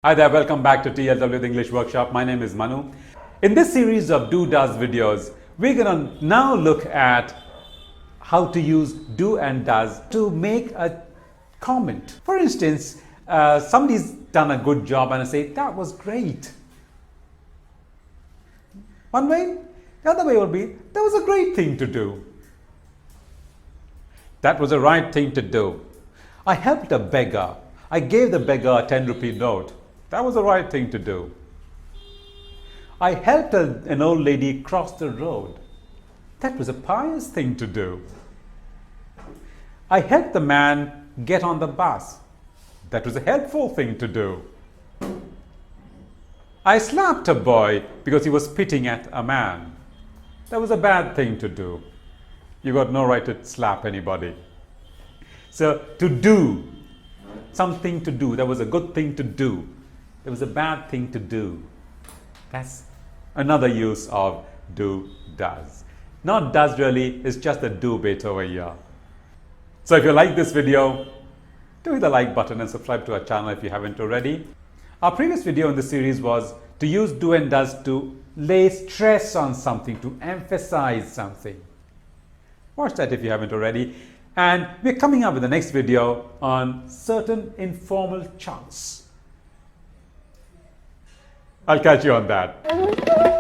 Hi there, welcome back to TELW The English Workshop. My name is Manu. In this series of do-does videos, we're going to now look at how to use do and does to make a comment. For instance, somebody's done a good job and I say, that was great. One way. The other way will be, that was a great thing to do. That was the right thing to do. I helped a beggar. I gave the beggar a 10-rupee note. That was the right thing to do. I helped an old lady cross the road. That was a pious thing to do. I helped the man get on the bus. That was a helpful thing to do. I slapped a boy because he was spitting at a man. That was a bad thing to do. You got no right to slap anybody. So to do, something to do, that was a good thing to do. It was a bad thing to do. That's another use of do, does. Not does really, it's just the do bit over here. So if you like this video, do hit the like button and subscribe to our channel if you haven't already. Our previous video in the series was to use do and does to lay stress on something, to emphasize something. Watch that if you haven't already. And we're coming up with the next video on certain informal chants. I'll catch you on that.